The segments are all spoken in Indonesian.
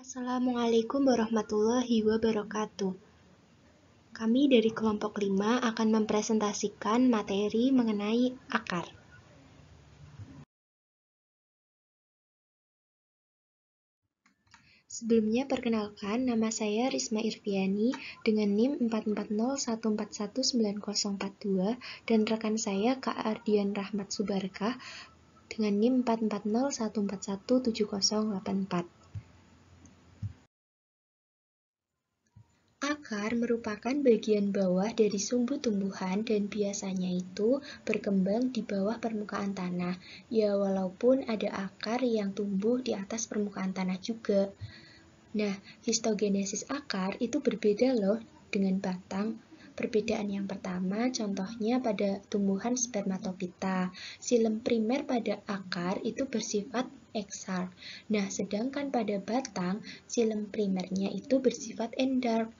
Assalamualaikum warahmatullahi wabarakatuh. Kami dari kelompok 5 akan mempresentasikan materi mengenai akar. Sebelumnya perkenalkan, nama saya Risma Irviani dengan NIM 4401419042 dan rekan saya Kak Ardian Rahmat Subarkah dengan NIM 4401417084. Akar merupakan bagian bawah dari sumbu tumbuhan dan biasanya itu berkembang di bawah permukaan tanah. Ya, walaupun ada akar yang tumbuh di atas permukaan tanah juga. Nah, histogenesis akar itu berbeda loh dengan batang. Perbedaan yang pertama contohnya pada tumbuhan spermatofita. Xilem primer pada akar itu bersifat exarch. Nah, sedangkan pada batang, xilem primernya itu bersifat endarch.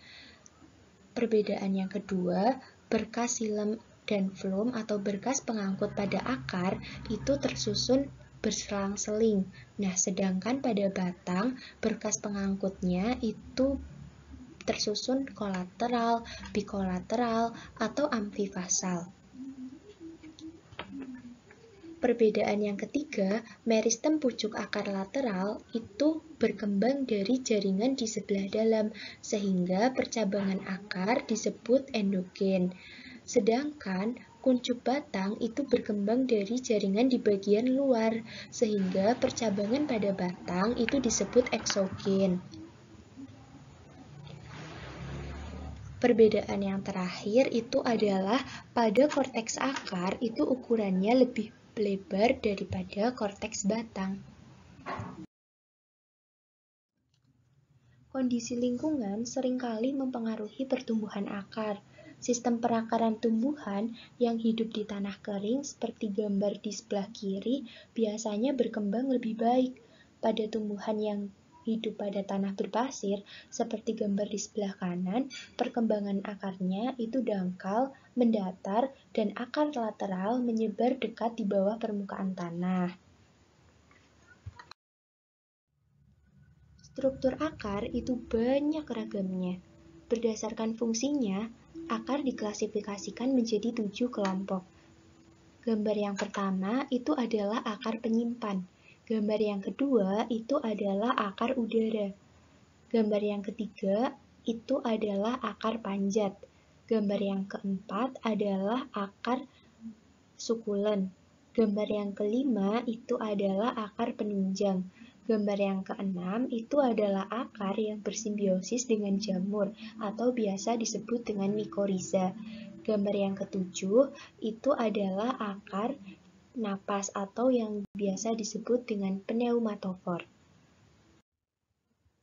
Perbedaan yang kedua, berkas xilem dan floem atau berkas pengangkut pada akar itu tersusun berselang-seling. Nah, sedangkan pada batang, berkas pengangkutnya itu tersusun kolateral, bikolateral, atau amfifasal. Perbedaan yang ketiga, meristem pucuk akar lateral itu berkembang dari jaringan di sebelah dalam, sehingga percabangan akar disebut endogen. Sedangkan kuncup batang itu berkembang dari jaringan di bagian luar, sehingga percabangan pada batang itu disebut eksogen. Perbedaan yang terakhir itu adalah pada korteks akar itu ukurannya lebih lebar daripada korteks batang. Kondisi lingkungan seringkali mempengaruhi pertumbuhan akar. Sistem perakaran tumbuhan yang hidup di tanah kering seperti gambar di sebelah kiri biasanya berkembang lebih baik. Pada tumbuhan yang hidup pada tanah berpasir, seperti gambar di sebelah kanan, perkembangan akarnya itu dangkal, mendatar, dan akar lateral menyebar dekat di bawah permukaan tanah. Struktur akar itu banyak ragamnya. Berdasarkan fungsinya, akar diklasifikasikan menjadi 7 kelompok. Gambar yang pertama itu adalah akar penyimpan. Gambar yang kedua itu adalah akar udara. Gambar yang ketiga itu adalah akar panjat. Gambar yang keempat adalah akar sukulen. Gambar yang kelima itu adalah akar penunjang. Gambar yang keenam itu adalah akar yang bersimbiosis dengan jamur atau biasa disebut dengan mikoriza. Gambar yang ketujuh itu adalah akar napas atau yang biasa disebut dengan pneumatofor.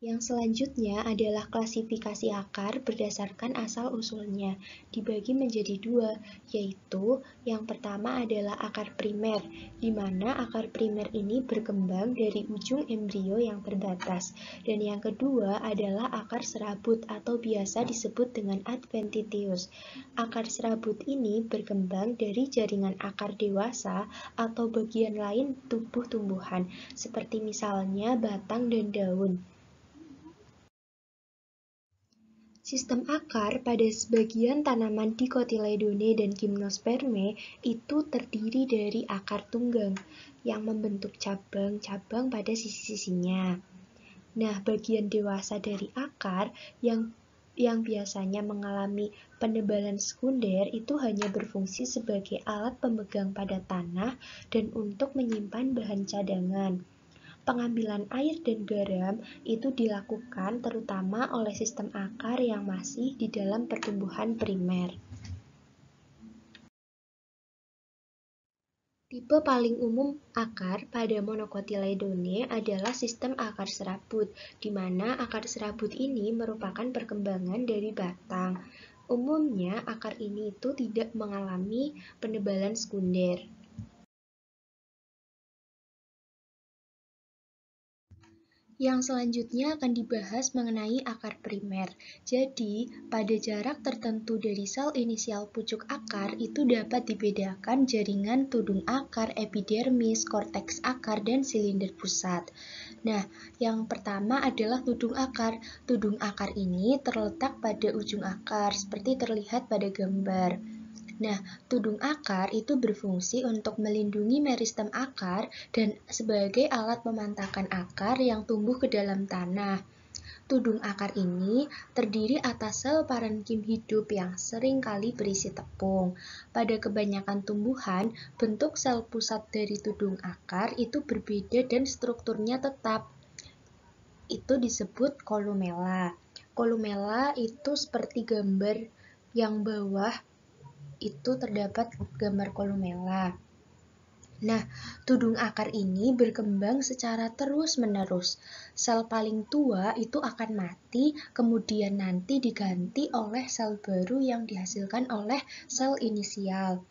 Yang selanjutnya adalah klasifikasi akar berdasarkan asal-usulnya, dibagi menjadi 2, yaitu yang pertama adalah akar primer, di mana akar primer ini berkembang dari ujung embrio yang terbatas, dan yang kedua adalah akar serabut atau biasa disebut dengan adventitious. Akar serabut ini berkembang dari jaringan akar dewasa atau bagian lain tubuh tumbuhan, seperti misalnya batang dan daun. Sistem akar pada sebagian tanaman Dicotyledone dan Gymnospermae itu terdiri dari akar tunggang yang membentuk cabang-cabang pada sisi-sisinya. Nah, bagian dewasa dari akar yang biasanya mengalami penebalan sekunder itu hanya berfungsi sebagai alat pemegang pada tanah dan untuk menyimpan bahan cadangan. Pengambilan air dan garam itu dilakukan terutama oleh sistem akar yang masih di dalam pertumbuhan primer. Tipe paling umum akar pada Monocotyledone adalah sistem akar serabut, di mana akar serabut ini merupakan perkembangan dari batang. Umumnya akar ini itu tidak mengalami penebalan sekunder. Yang selanjutnya akan dibahas mengenai akar primer. Jadi, pada jarak tertentu dari sel inisial pucuk akar itu dapat dibedakan jaringan tudung akar, epidermis, korteks akar, dan silinder pusat. Nah, yang pertama adalah tudung akar. Tudung akar ini terletak pada ujung akar, seperti terlihat pada gambar. Nah, tudung akar itu berfungsi untuk melindungi meristem akar dan sebagai alat memantakan akar yang tumbuh ke dalam tanah. Tudung akar ini terdiri atas sel parenkim hidup yang sering kali berisi tepung. Pada kebanyakan tumbuhan, bentuk sel pusat dari tudung akar itu berbeda dan strukturnya tetap. Itu disebut kolumela. Kolumela itu seperti gambar yang bawah itu terdapat gambar kolumela. Nah, tudung akar ini berkembang secara terus-menerus. Sel paling tua itu akan mati, kemudian nanti diganti oleh sel baru yang dihasilkan oleh sel inisial.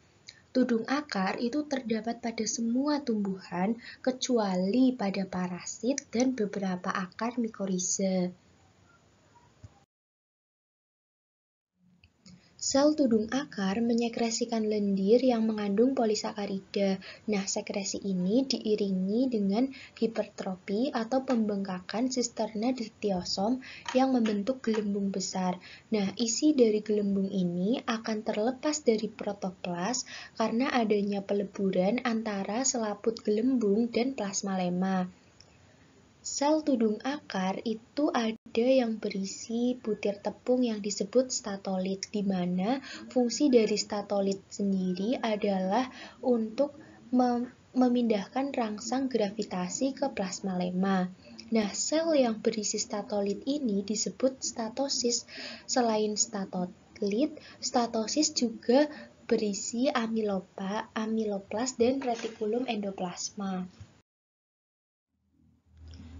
Tudung akar itu terdapat pada semua tumbuhan, kecuali pada parasit dan beberapa akar mikoriza. Sel tudung akar menyekresikan lendir yang mengandung polisakarida. Nah, sekresi ini diiringi dengan hipertrofi atau pembengkakan sisterna diktiosom yang membentuk gelembung besar. Nah, isi dari gelembung ini akan terlepas dari protoplas karena adanya peleburan antara selaput gelembung dan plasmalema. Sel tudung akar itu ada yang berisi butir tepung yang disebut statolit, di mana fungsi dari statolit sendiri adalah untuk memindahkan rangsang gravitasi ke plasmalema. Nah, sel yang berisi statolit ini disebut statosis. Selain statolit, statosis juga berisi amiloplas dan retikulum endoplasma.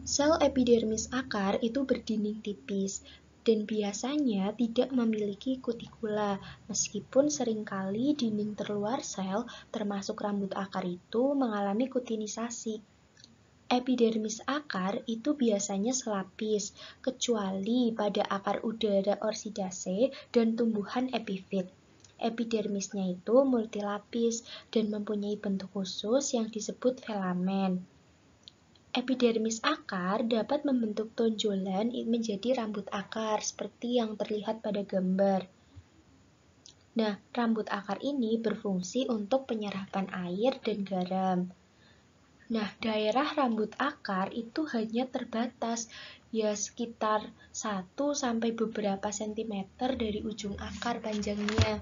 Sel epidermis akar itu berdinding tipis dan biasanya tidak memiliki kutikula, meskipun seringkali dinding terluar sel, termasuk rambut akar itu mengalami kutinisasi. Epidermis akar itu biasanya selapis, kecuali pada akar udara orsidase dan tumbuhan epifit. Epidermisnya itu multilapis dan mempunyai bentuk khusus yang disebut filamen. Epidermis akar dapat membentuk tonjolan menjadi rambut akar seperti yang terlihat pada gambar. Nah, rambut akar ini berfungsi untuk penyerapan air dan garam. Nah, daerah rambut akar itu hanya terbatas, ya sekitar 1 sampai beberapa sentimeter dari ujung akar panjangnya.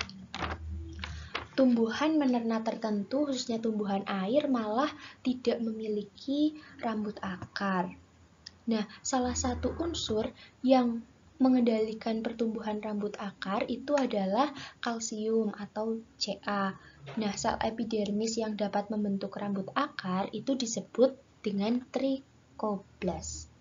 Tumbuhan menerna tertentu, khususnya tumbuhan air, malah tidak memiliki rambut akar. Nah, salah satu unsur yang mengendalikan pertumbuhan rambut akar itu adalah kalsium atau Ca. Nah, sel epidermis yang dapat membentuk rambut akar itu disebut dengan trikoblas.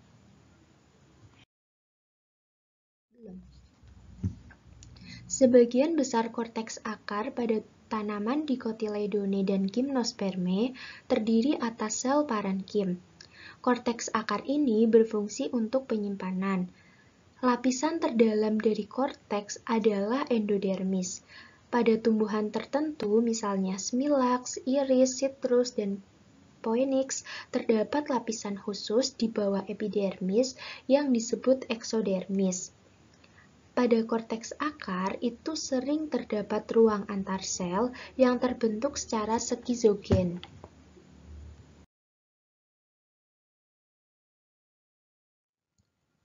Sebagian besar korteks akar pada tanaman Dicotyledone dan Gymnosperme terdiri atas sel parenkim. Korteks akar ini berfungsi untuk penyimpanan. Lapisan terdalam dari korteks adalah endodermis. Pada tumbuhan tertentu, misalnya smilax, iris, citrus, dan phoenix, terdapat lapisan khusus di bawah epidermis yang disebut eksodermis. Pada korteks akar itu sering terdapat ruang antar sel yang terbentuk secara skizogen.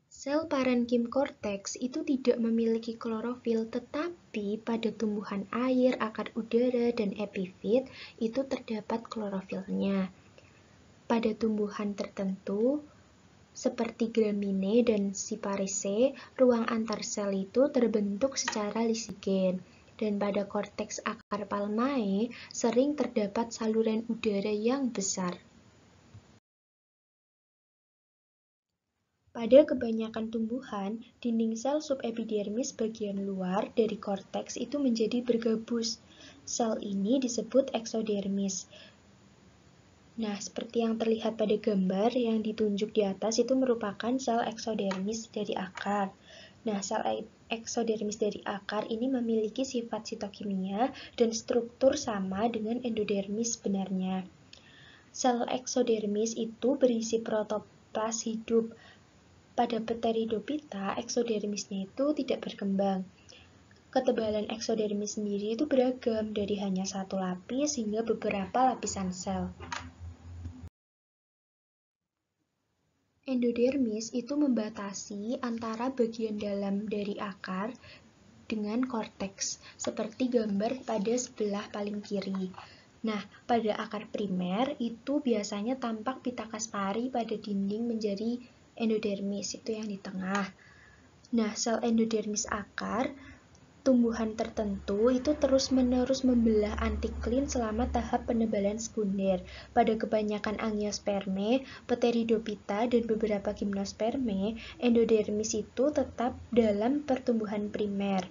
Sel parenkim korteks itu tidak memiliki klorofil, tetapi pada tumbuhan air, akar udara, dan epifit itu terdapat klorofilnya. Pada tumbuhan tertentu, seperti Gramineae dan Cyperaceae, ruang antar sel itu terbentuk secara lisigen. Dan pada korteks akar Palmae sering terdapat saluran udara yang besar. Pada kebanyakan tumbuhan, dinding sel subepidermis bagian luar dari korteks itu menjadi bergabus. Sel ini disebut eksodermis. Nah, seperti yang terlihat pada gambar yang ditunjuk di atas itu merupakan sel eksodermis dari akar. Nah, sel eksodermis dari akar ini memiliki sifat sitokimia dan struktur sama dengan endodermis sebenarnya. Sel eksodermis itu berisi protoplas hidup. Pada Pteridophyta, eksodermisnya itu tidak berkembang. Ketebalan eksodermis sendiri itu beragam, dari hanya satu lapis hingga beberapa lapisan sel. Endodermis itu membatasi antara bagian dalam dari akar dengan korteks, seperti gambar pada sebelah paling kiri. Nah, pada akar primer itu biasanya tampak pita kaspari pada dinding menjadi endodermis, itu yang di tengah. Nah, sel endodermis akar tumbuhan tertentu itu terus-menerus membelah antiklin selama tahap penebalan sekunder. Pada kebanyakan Angiospermae, Pteridophyta, dan beberapa Gymnospermae, endodermis itu tetap dalam pertumbuhan primer.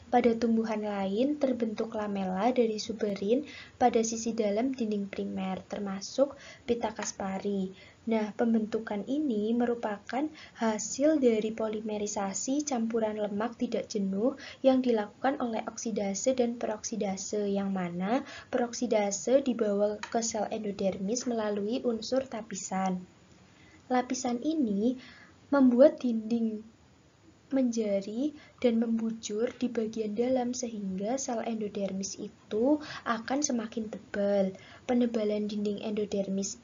Pada tumbuhan lain terbentuk lamela dari suberin pada sisi dalam dinding primer, termasuk Pita kaspari. Nah, pembentukan ini merupakan hasil dari polimerisasi campuran lemak tidak jenuh yang dilakukan oleh oksidase dan peroksidase, yang mana peroksidase dibawa ke sel endodermis melalui unsur tapisan. Lapisan ini membuat dinding menjari dan membujur di bagian dalam sehingga sel endodermis itu akan semakin tebal. Penebalan dinding endodermis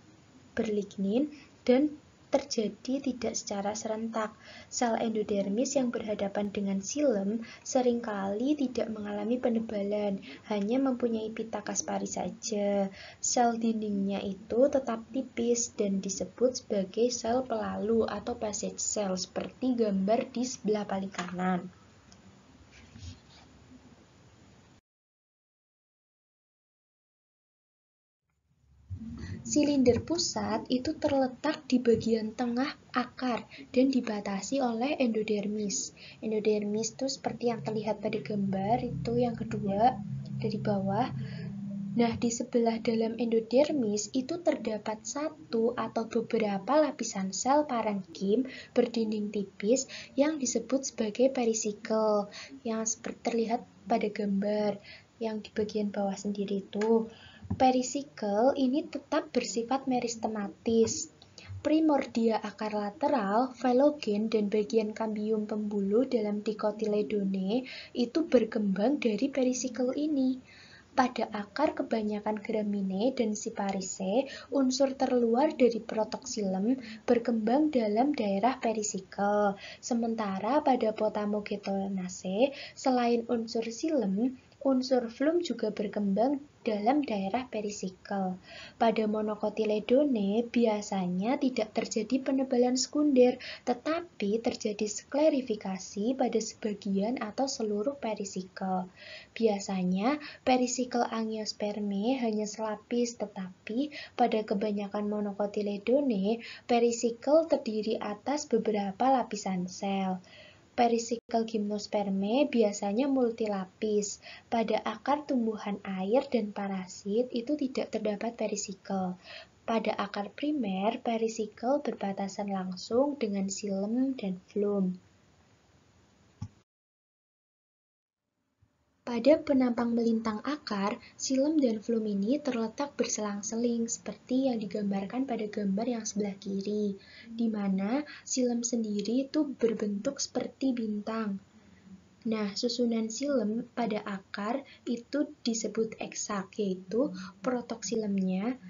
berlignin dan terjadi tidak secara serentak. Sel endodermis yang berhadapan dengan xilem seringkali tidak mengalami penebalan, hanya mempunyai pita kaspari saja. Sel dindingnya itu tetap tipis dan disebut sebagai sel pelalu atau passage cell, seperti gambar di sebelah paling kanan. Silinder pusat itu terletak di bagian tengah akar dan dibatasi oleh endodermis. Endodermis itu seperti yang terlihat pada gambar, itu yang kedua dari bawah. Nah, di sebelah dalam endodermis itu terdapat satu atau beberapa lapisan sel parenkim berdinding tipis yang disebut sebagai perisikel, yang seperti terlihat pada gambar yang di bagian bawah sendiri itu. Perisikel ini tetap bersifat meristematis. Primordia akar lateral, filogen, dan bagian kambium pembuluh dalam Dicotyledone itu berkembang dari perisikel ini. Pada akar kebanyakan Gramineae dan Cyparisae, unsur terluar dari protoxylem berkembang dalam daerah perisikel. Sementara pada Potamogetoninaceae, selain unsur xilem, unsur flum juga berkembang dalam daerah perisikel. Pada Monocotyledone biasanya tidak terjadi penebalan sekunder, tetapi terjadi sklerifikasi pada sebagian atau seluruh perisikel. Biasanya perisikel Angiospermae hanya selapis, tetapi pada kebanyakan Monocotyledone perisikel terdiri atas beberapa lapisan sel. Perisikel Gymnospermae biasanya multilapis. Pada akar tumbuhan air dan parasit itu tidak terdapat perisikel. Pada akar primer, perisikel berbatasan langsung dengan xilem dan flum. Pada penampang melintang akar, xilem dan flum ini terletak berselang-seling seperti yang digambarkan pada gambar yang sebelah kiri, di mana xilem sendiri itu berbentuk seperti bintang. Nah, susunan xilem pada akar itu disebut eksak, yaitu protoxylemnya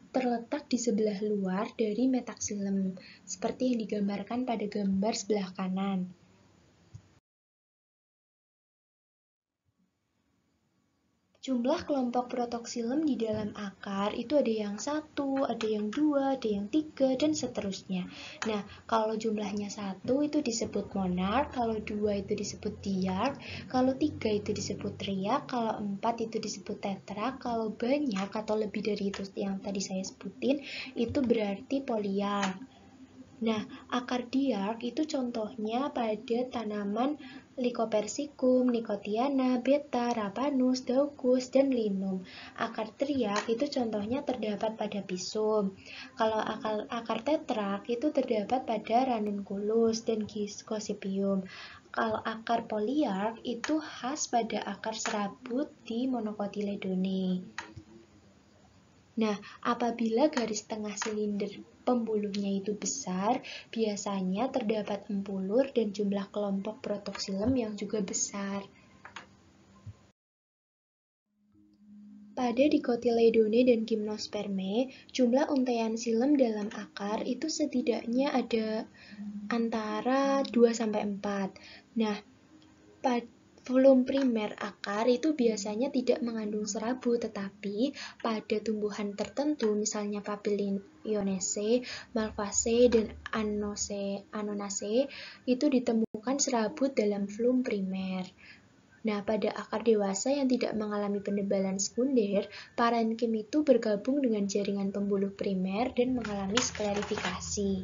terletak di sebelah luar dari metaxilem, seperti yang digambarkan pada gambar sebelah kanan. Jumlah kelompok protoxylem di dalam akar itu ada yang 1, ada yang 2, ada yang 3, dan seterusnya. Nah, kalau jumlahnya 1 itu disebut monarch, kalau 2 itu disebut diarch, kalau 3 itu disebut triarch, kalau 4 itu disebut tetrarch, kalau banyak atau lebih dari itu yang tadi saya sebutin, itu berarti polyarch. Nah, akar diarch itu contohnya pada tanaman Lycopersicum, Nicotiana, Beta, Rapanus, Daucus, dan Linum. Akar teriak itu contohnya terdapat pada Pisum. Kalau akar tetrak itu terdapat pada Ranunculus dan Gossypium. Kalau akar poliark itu khas pada akar serabut di Monocotyledone. Nah, apabila garis tengah silinder pembuluhnya itu besar, biasanya terdapat empulur dan jumlah kelompok protoxylem yang juga besar. Pada Dicotyledone dan Gymnosperme, jumlah untaian xilem dalam akar itu setidaknya ada antara 2-4. Nah, pada volume primer akar itu biasanya tidak mengandung serabut, tetapi pada tumbuhan tertentu, misalnya Papilionaceae, Malvaceae, dan Anonaceae, itu ditemukan serabut dalam volume primer. Nah, pada akar dewasa yang tidak mengalami penebalan sekunder, parenkim itu bergabung dengan jaringan pembuluh primer dan mengalami sklerifikasi.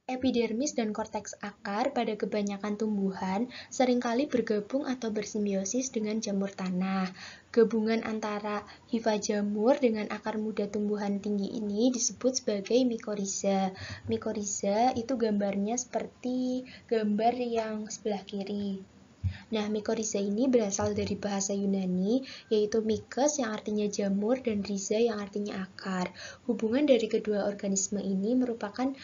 Epidermis dan korteks akar pada kebanyakan tumbuhan seringkali bergabung atau bersimbiosis dengan jamur tanah. Gabungan antara hifa jamur dengan akar muda tumbuhan tinggi ini disebut sebagai mikoriza. Mikoriza itu gambarnya seperti gambar yang sebelah kiri. Nah, mikoriza ini berasal dari bahasa Yunani, yaitu mikos yang artinya jamur dan riza yang artinya akar. Hubungan dari kedua organisme ini merupakan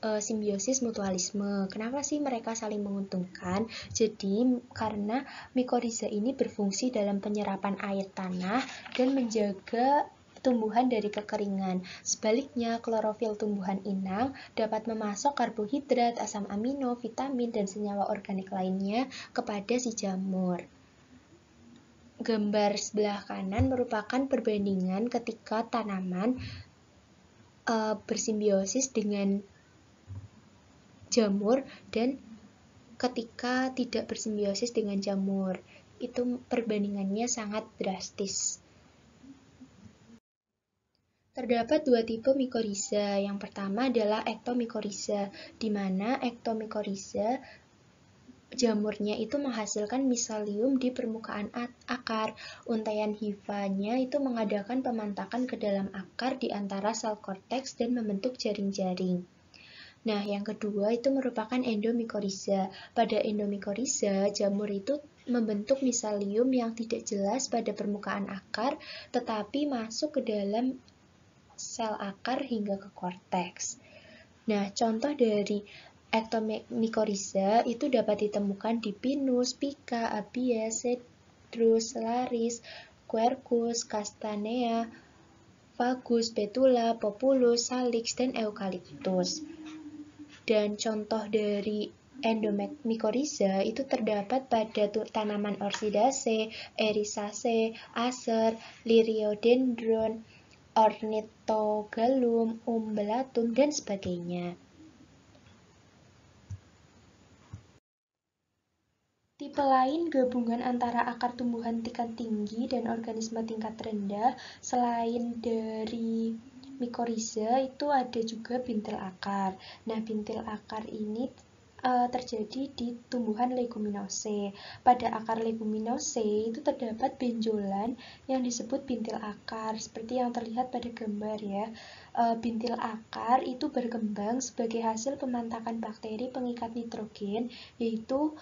simbiosis mutualisme. Kenapa sih mereka saling menguntungkan? Jadi, karena mikoriza ini berfungsi dalam penyerapan air tanah dan menjaga tumbuhan dari kekeringan. Sebaliknya, klorofil tumbuhan inang dapat memasok karbohidrat, asam amino, vitamin, dan senyawa organik lainnya kepada si jamur. Gambar sebelah kanan merupakan perbandingan ketika tanaman bersimbiosis dengan jamur dan ketika tidak bersimbiosis dengan jamur. Itu perbandingannya sangat drastis. Terdapat dua tipe mikoriza. Yang pertama adalah ektomikoriza, di mana ektomikoriza jamurnya itu menghasilkan miselium di permukaan akar. Untaian hifanya itu mengadakan pemantakan ke dalam akar di antara sel korteks dan membentuk jaring-jaring. Nah, yang kedua itu merupakan endomikoriza. Pada endomikoriza, jamur itu membentuk miselium yang tidak jelas pada permukaan akar, tetapi masuk ke dalam sel akar hingga ke korteks. Nah, contoh dari ektomikoriza itu dapat ditemukan di Pinus, Pica, Abia, Cedrus, Laris, Quercus, Castanea, Fagus, Betula, Populus, Salix, dan Eucalyptus. Dan contoh dari endomikoriza itu terdapat pada tanaman Orchidaceae, Erisaceae, Acer, Liriodendron, Ornithogalum, Umbelatum, dan sebagainya. Tipe lain gabungan antara akar tumbuhan tingkat tinggi dan organisme tingkat rendah selain dari mikoriza itu ada juga bintil akar. Nah, bintil akar ini terjadi di tumbuhan leguminosae. Pada akar leguminosae itu terdapat benjolan yang disebut bintil akar, seperti yang terlihat pada gambar ya. Bintil akar itu berkembang sebagai hasil pemantakan bakteri pengikat nitrogen, yaitu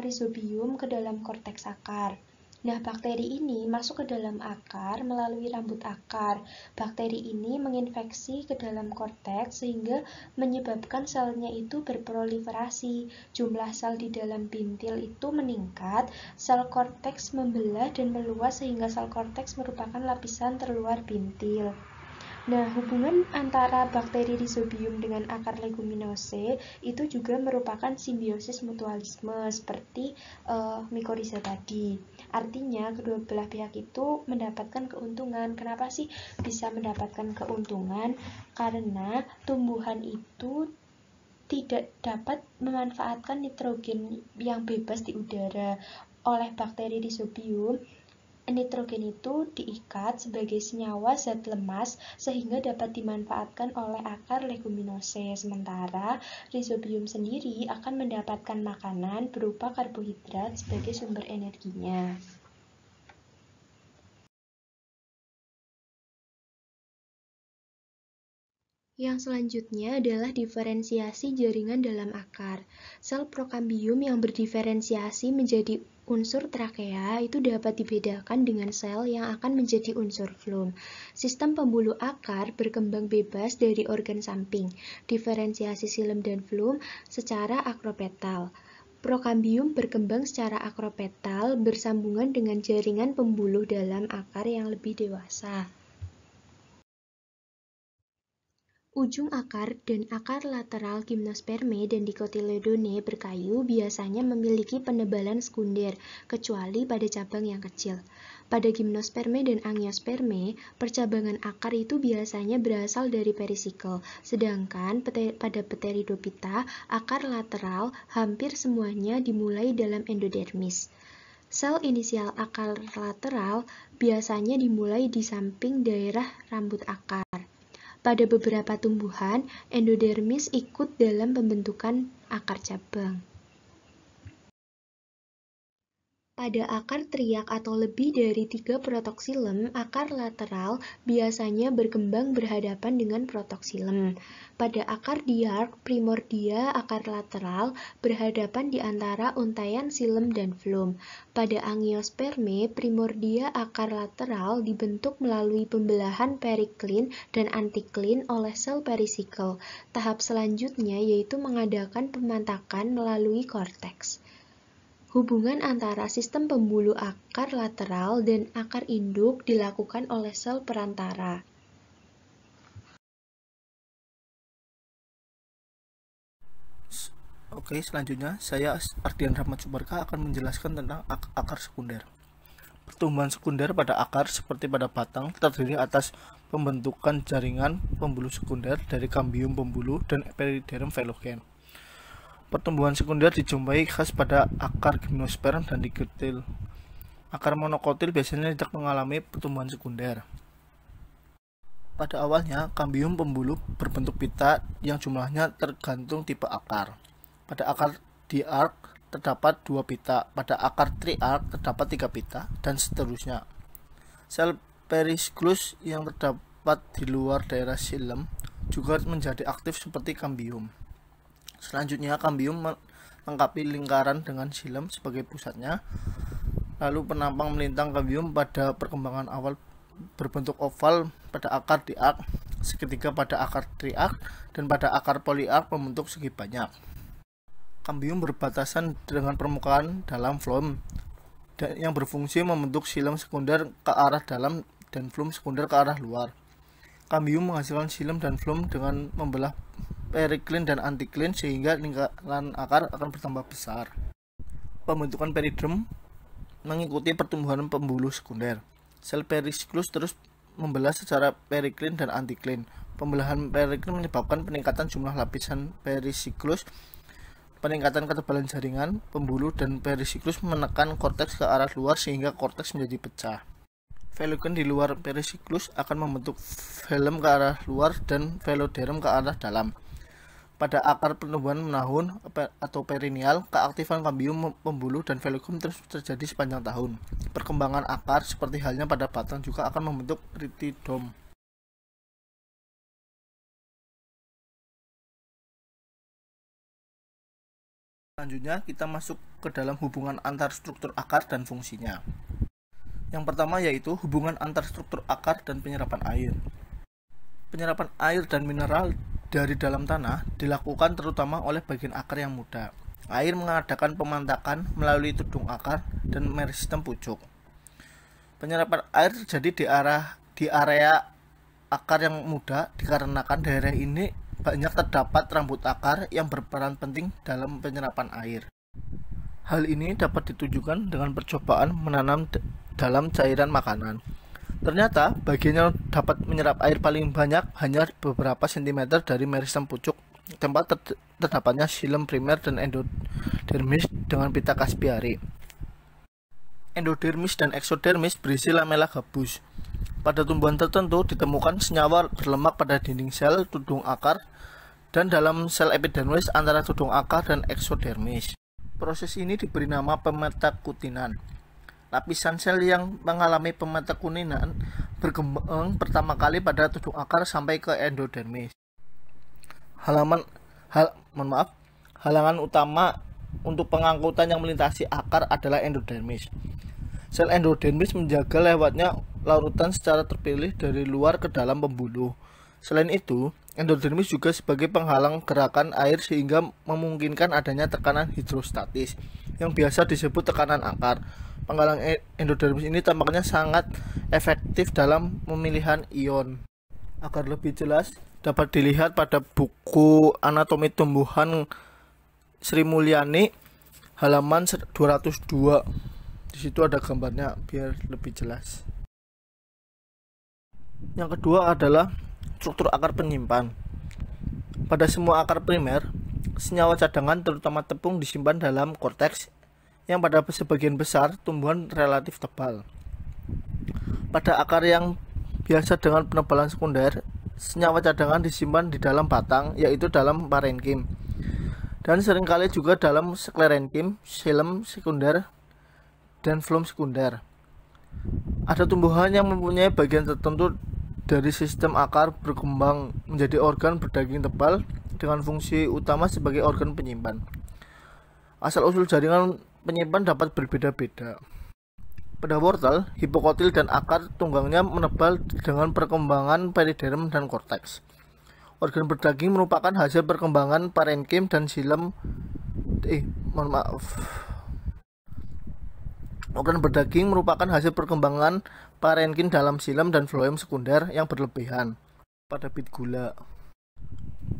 Rhizobium ke dalam korteks akar. Nah, bakteri ini masuk ke dalam akar melalui rambut akar. Bakteri ini menginfeksi ke dalam korteks sehingga menyebabkan selnya itu berproliferasi. Jumlah sel di dalam bintil itu meningkat, sel korteks membelah dan meluas sehingga sel korteks merupakan lapisan terluar bintil. Nah, hubungan antara bakteri Rhizobium dengan akar leguminosae itu juga merupakan simbiosis mutualisme seperti mikoriza tadi. Artinya, kedua belah pihak itu mendapatkan keuntungan. Kenapa sih bisa mendapatkan keuntungan? Karena tumbuhan itu tidak dapat memanfaatkan nitrogen yang bebas di udara. Oleh bakteri Rhizobium, Nitrogen itu diikat sebagai senyawa zat lemas sehingga dapat dimanfaatkan oleh akar leguminosa. Sementara rhizobium sendiri akan mendapatkan makanan berupa karbohidrat sebagai sumber energinya. Yang selanjutnya adalah diferensiasi jaringan dalam akar. Sel prokambium yang berdiferensiasi menjadi unsur trakea itu dapat dibedakan dengan sel yang akan menjadi unsur floem. Sistem pembuluh akar berkembang bebas dari organ samping, diferensiasi xilem dan floem secara akropetal. Prokambium berkembang secara akropetal bersambungan dengan jaringan pembuluh dalam akar yang lebih dewasa. Ujung akar dan akar lateral gimnosperme dan dicotyledone berkayu biasanya memiliki penebalan sekunder, kecuali pada cabang yang kecil. Pada gimnosperme dan angiosperme, percabangan akar itu biasanya berasal dari perisikel, sedangkan pada Pteridophyta, akar lateral hampir semuanya dimulai dalam endodermis. Sel inisial akar lateral biasanya dimulai di samping daerah rambut akar. Pada beberapa tumbuhan, endodermis ikut dalam pembentukan akar cabang. Pada akar triak atau lebih dari 3 protoxilem, akar lateral biasanya berkembang berhadapan dengan protoxilem. Pada akar diark, primordia akar lateral berhadapan di antara untaian xilem dan floem. Pada angiosperme, primordia akar lateral dibentuk melalui pembelahan periklin dan antiklin oleh sel perisikel. Tahap selanjutnya yaitu mengadakan pemantakan melalui korteks. Hubungan antara sistem pembuluh akar lateral dan akar induk dilakukan oleh sel perantara. Oke, selanjutnya saya Ardian Rahmat Subarka akan menjelaskan tentang akar sekunder. Pertumbuhan sekunder pada akar seperti pada batang terdiri atas pembentukan jaringan pembuluh sekunder dari kambium pembuluh dan periderm velogen. Pertumbuhan sekunder dijumpai khas pada akar gimnosperm dan dicotyl. Akar monokotil biasanya tidak mengalami pertumbuhan sekunder. Pada awalnya, kambium pembuluh berbentuk pita yang jumlahnya tergantung tipe akar. Pada akar diark terdapat 2 pita, pada akar triark terdapat 3 pita, dan seterusnya. Sel periklus yang terdapat di luar daerah xilem juga menjadi aktif seperti kambium. Selanjutnya, kambium melengkapi lingkaran dengan xilem sebagai pusatnya. Lalu penampang melintang kambium pada perkembangan awal berbentuk oval pada akar diark, segitiga pada akar triark, dan pada akar poliark membentuk segi banyak. Kambium berbatasan dengan permukaan dalam floem yang berfungsi membentuk xilem sekunder ke arah dalam dan floem sekunder ke arah luar. Kambium menghasilkan xilem dan floem dengan membelah periklin dan antiklin sehingga lingkaran akar akan bertambah besar. Pembentukan periderm mengikuti pertumbuhan pembuluh sekunder. Sel periklus terus membelah secara periklin dan antiklin. Pembelahan periklin menyebabkan peningkatan jumlah lapisan perisiklus, peningkatan ketebalan jaringan pembuluh, dan perisiklus menekan korteks ke arah luar sehingga korteks menjadi pecah. Velogen di luar perisiklus akan membentuk velum ke arah luar dan veloderm ke arah dalam. Pada akar pertumbuhan menahun atau perineal, keaktifan kambium pembuluh dan velogen terus terjadi sepanjang tahun. Perkembangan akar seperti halnya pada batang juga akan membentuk ritidom. Selanjutnya kita masuk ke dalam hubungan antar struktur akar dan fungsinya. Yang pertama yaitu hubungan antar struktur akar dan penyerapan air. Penyerapan air dan mineral dari dalam tanah dilakukan terutama oleh bagian akar yang muda. Air mengadakan pemantakan melalui tudung akar dan meristem pucuk. Penyerapan air terjadi di area akar yang muda dikarenakan daerah ini banyak terdapat rambut akar yang berperan penting dalam penyerapan air. Hal ini dapat ditujukan dengan percobaan menanam dalam cairan makanan. Ternyata bagian yang dapat menyerap air paling banyak hanya beberapa sentimeter dari meristem pucuk, tempat terdapatnya xilem primer dan endodermis dengan pita Caspiari. Endodermis dan eksodermis berisi lamela gabus. Pada tumbuhan tertentu ditemukan senyawa berlemak pada dinding sel tudung akar dan dalam sel epidermis antara tudung akar dan eksodermis. Proses ini diberi nama pemetakutinan. Lapisan sel yang mengalami pemetakutinan berkembang pertama kali pada tudung akar sampai ke endodermis. Halangan utama untuk pengangkutan yang melintasi akar adalah endodermis. Sel endodermis menjaga lewatnya larutan secara terpilih dari luar ke dalam pembuluh. Selain itu, endodermis juga sebagai penghalang gerakan air sehingga memungkinkan adanya tekanan hidrostatis yang biasa disebut tekanan akar. Penghalang endodermis ini tampaknya sangat efektif dalam pemilihan ion. Agar lebih jelas, dapat dilihat pada buku Anatomi Tumbuhan Sri Mulyani halaman 202. Di situ ada gambarnya biar lebih jelas. Yang kedua adalah struktur akar penyimpan. Pada semua akar primer, senyawa cadangan terutama tepung disimpan dalam korteks yang pada sebagian besar tumbuhan relatif tebal. Pada akar yang biasa dengan penebalan sekunder, senyawa cadangan disimpan di dalam batang, yaitu dalam parenkim, dan seringkali juga dalam sklerenkim, xilem sekunder, dan flum sekunder. Ada tumbuhan yang mempunyai bagian tertentu dari sistem akar berkembang menjadi organ berdaging tebal dengan fungsi utama sebagai organ penyimpan. Asal-usul jaringan penyimpan dapat berbeda-beda. Pada wortel, hipokotil dan akar tunggangnya menebal dengan perkembangan periderm dan korteks. Organ berdaging merupakan hasil perkembangan parenkim dan xilem. Organ berdaging merupakan hasil perkembangan parenkim dalam xilem dan floem sekunder yang berlebihan pada bit gula.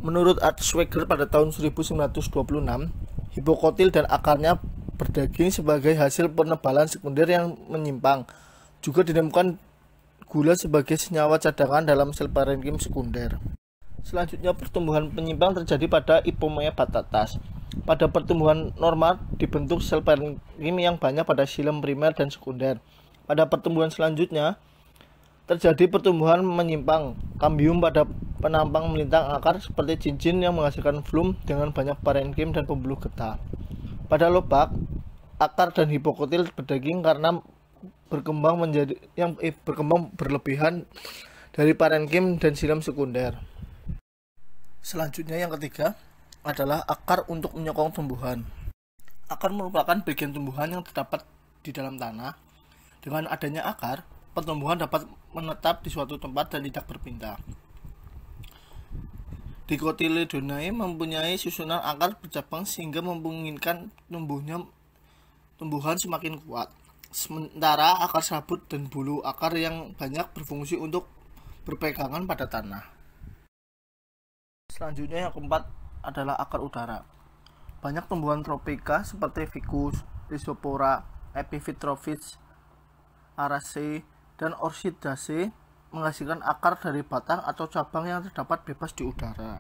Menurut Art Schweger pada tahun 1926, hipokotil dan akarnya berdaging sebagai hasil penebalan sekunder yang menyimpang. Juga ditemukan gula sebagai senyawa cadangan dalam sel parenkim sekunder. Selanjutnya, pertumbuhan penyimpang terjadi pada Ipomoea batatas. Pada pertumbuhan normal dibentuk sel parenkim yang banyak pada xilem primer dan sekunder. Pada pertumbuhan selanjutnya terjadi pertumbuhan menyimpang kambium pada penampang melintang akar seperti cincin yang menghasilkan flum dengan banyak parenkim dan pembuluh getah. Pada lobak, akar dan hipokotil berdaging karena berkembang berlebihan dari parenkim dan xilem sekunder. Selanjutnya yang ketiga adalah akar untuk menyokong tumbuhan. Akar merupakan bagian tumbuhan yang terdapat di dalam tanah. Dengan adanya akar, pertumbuhan dapat menetap di suatu tempat dan tidak berpindah. Dicotyledonea mempunyai susunan akar bercabang sehingga memungkinkan tumbuhan semakin kuat. Sementara akar sabut dan bulu akar yang banyak berfungsi untuk berpegangan pada tanah. Selanjutnya yang keempat adalah akar udara. Banyak tumbuhan tropika seperti ficus, rhizopora, epiphyt trophics, araceae, dan orchidaceae menghasilkan akar dari batang atau cabang yang terdapat bebas di udara.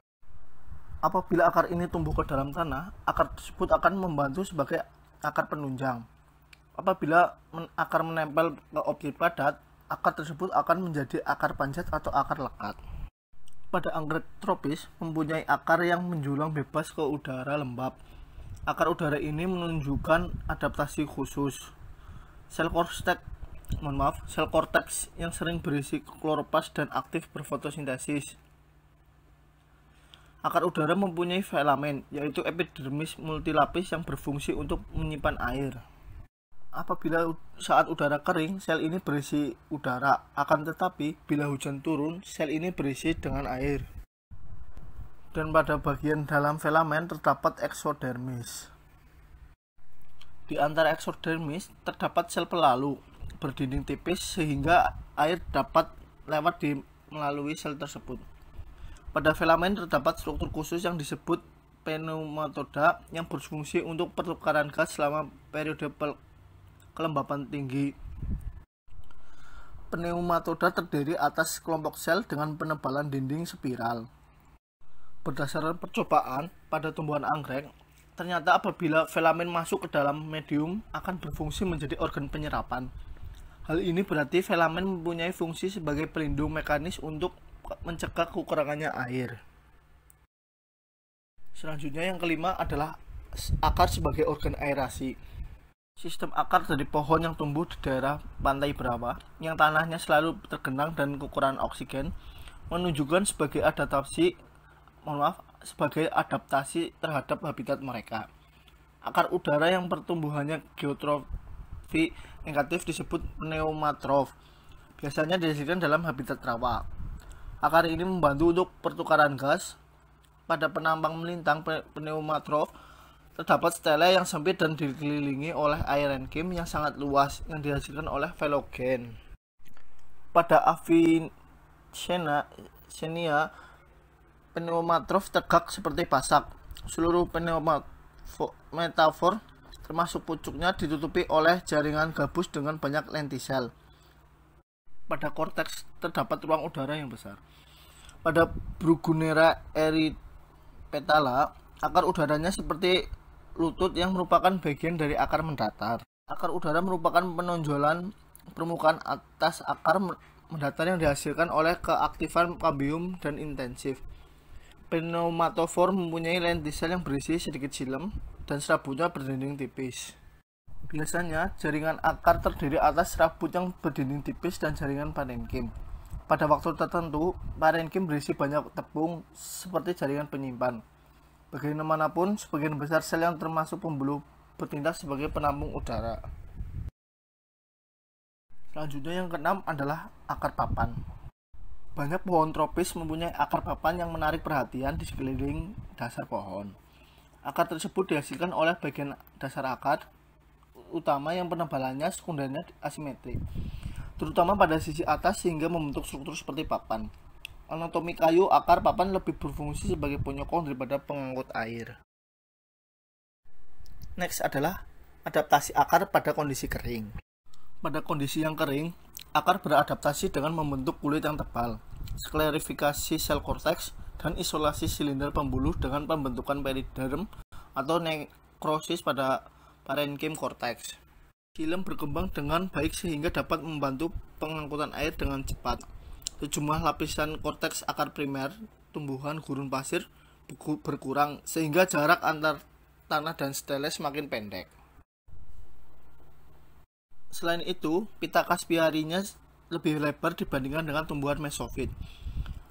Apabila akar ini tumbuh ke dalam tanah, akar tersebut akan membantu sebagai akar penunjang. Apabila akar menempel ke objek padat, akar tersebut akan menjadi akar panjat atau akar lekat. Pada anggrek tropis mempunyai akar yang menjulang bebas ke udara lembab. Akar udara ini menunjukkan adaptasi khusus. Sel korteks yang sering berisi kloroplas dan aktif berfotosintesis. Akar udara mempunyai filamen, yaitu epidermis multilapis yang berfungsi untuk menyimpan air. Apabila saat udara kering, sel ini berisi udara, akan tetapi bila hujan turun, sel ini berisi dengan air. Dan pada bagian dalam filamen terdapat eksodermis. Di antara eksodermis terdapat sel pelalu berdinding tipis sehingga air dapat lewat melalui sel tersebut. Pada filamen terdapat struktur khusus yang disebut pneumatoda yang berfungsi untuk pertukaran gas selama periode kelembapan tinggi. Pneumatoda terdiri atas kelompok sel dengan penebalan dinding spiral. Berdasarkan percobaan pada tumbuhan anggrek, Ternyata apabila filamen masuk ke dalam medium akan berfungsi menjadi organ penyerapan. Hal ini berarti filamen mempunyai fungsi sebagai pelindung mekanis untuk mencegah kekurangannya air. Selanjutnya yang kelima adalah akar sebagai organ aerasi. Sistem akar dari pohon yang tumbuh di daerah pantai bawah yang tanahnya selalu tergenang dan kekurangan oksigen menunjukkan sebagai adaptasi terhadap habitat mereka. Akar udara yang pertumbuhannya geotrofi negatif disebut pneumatrof. Biasanya dihasilkan dalam habitat rawa. Akar ini membantu untuk pertukaran gas. Pada penampang melintang pneumatrof terdapat stele yang sempit dan dikelilingi oleh aerenkim yang sangat luas yang dihasilkan oleh velogen. Pada Avicennia, pneumatrof tegak seperti pasak. Seluruh pneumatofor termasuk pucuknya ditutupi oleh jaringan gabus dengan banyak lentisel. Pada korteks terdapat ruang udara yang besar. Pada Bruguiera erypetala, akar udaranya seperti lutut yang merupakan bagian dari akar mendatar. Akar udara merupakan penonjolan permukaan atas akar mendatar yang dihasilkan oleh keaktifan kambium dan intensif. Pneumatofor mempunyai lentisel yang berisi sedikit xilem dan serabutnya berdinding tipis. Biasanya, jaringan akar terdiri atas serabut yang berdinding tipis dan jaringan parenkim. Pada waktu tertentu, parenkim berisi banyak tepung seperti jaringan penyimpan. Bagaimanapun, sebagian besar sel yang termasuk pembuluh bertindak sebagai penampung udara. Selanjutnya yang keenam adalah akar papan. Banyak pohon tropis mempunyai akar papan yang menarik perhatian di sekeliling dasar pohon. Akar tersebut dihasilkan oleh bagian dasar akar utama yang penebalannya sekundernya asimetrik, terutama pada sisi atas sehingga membentuk struktur seperti papan. Anatomi kayu akar papan lebih berfungsi sebagai penyokong daripada pengangkut air. Next adalah adaptasi akar pada kondisi kering. Pada kondisi yang kering, akar beradaptasi dengan membentuk kulit yang tebal, sklerifikasi sel korteks, dan isolasi silinder pembuluh dengan pembentukan periderm atau nekrosis pada parenkim korteks. Xilem berkembang dengan baik sehingga dapat membantu pengangkutan air dengan cepat. Sejumlah lapisan korteks akar primer tumbuhan gurun pasir berkurang sehingga jarak antar tanah dan stele semakin pendek. Selain itu, pita caspiarinya lebih lebar dibandingkan dengan tumbuhan mesofit.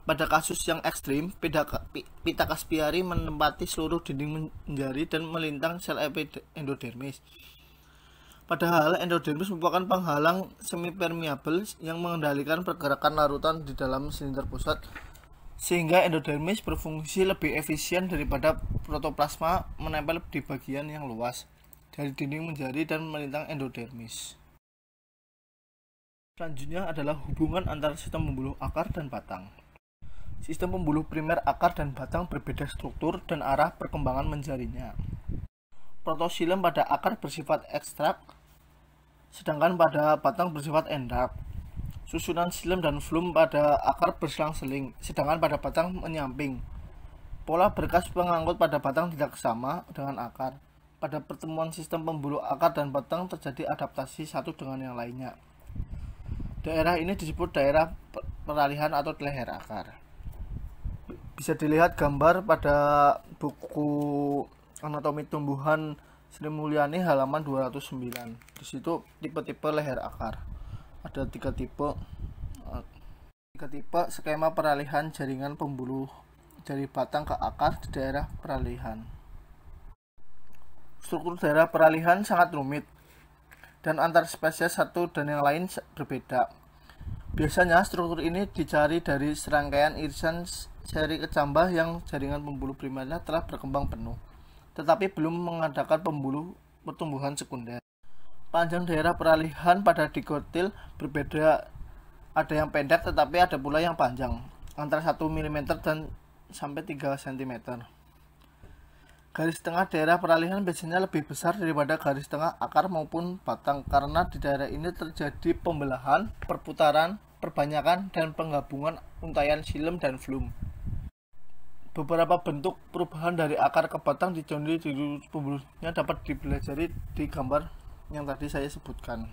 Pada kasus yang ekstrim, pita caspiari menempati seluruh dinding menjari dan melintang sel endodermis. Padahal endodermis merupakan penghalang semipermeabel yang mengendalikan pergerakan larutan di dalam silinder pusat, sehingga endodermis berfungsi lebih efisien daripada protoplasma menempel di bagian yang luas dari dinding menjari dan melintang endodermis. Selanjutnya adalah hubungan antara sistem pembuluh akar dan batang. Sistem pembuluh primer akar dan batang berbeda struktur dan arah perkembangan menjarinya. Protoxilem pada akar bersifat ekstrak, sedangkan pada batang bersifat endap. Susunan xilem dan flum pada akar berselang-seling, sedangkan pada batang menyamping. Pola berkas pengangkut pada batang tidak sama dengan akar. Pada pertemuan sistem pembuluh akar dan batang terjadi adaptasi satu dengan yang lainnya. Daerah ini disebut daerah peralihan atau leher akar. Bisa dilihat gambar pada buku Anatomi Tumbuhan Sri Mulyani halaman 209. Di situ tipe-tipe leher akar. Ada tiga tipe skema peralihan jaringan pembuluh dari batang ke akar di daerah peralihan. Struktur daerah peralihan sangat rumit dan antar spesies satu dan yang lain berbeda. Biasanya struktur ini dicari dari serangkaian irisan seri kecambah yang jaringan pembuluh primernya telah berkembang penuh, tetapi belum mengadakan pembuluh pertumbuhan sekunder. Panjang daerah peralihan pada digotil berbeda, ada yang pendek tetapi ada pula yang panjang, antara 1 mm dan sampai 3 cm. Garis tengah daerah peralihan biasanya lebih besar daripada garis tengah akar maupun batang karena di daerah ini terjadi pembelahan, perputaran, perbanyakan, dan penggabungan untaian xilem dan flum. Beberapa bentuk perubahan dari akar ke batang di contoh di pembuluhnya dapat dipelajari di gambar yang tadi saya sebutkan.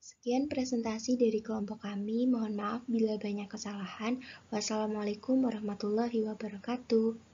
Sekian presentasi dari kelompok kami. Mohon maaf bila banyak kesalahan. Wassalamualaikum warahmatullahi wabarakatuh.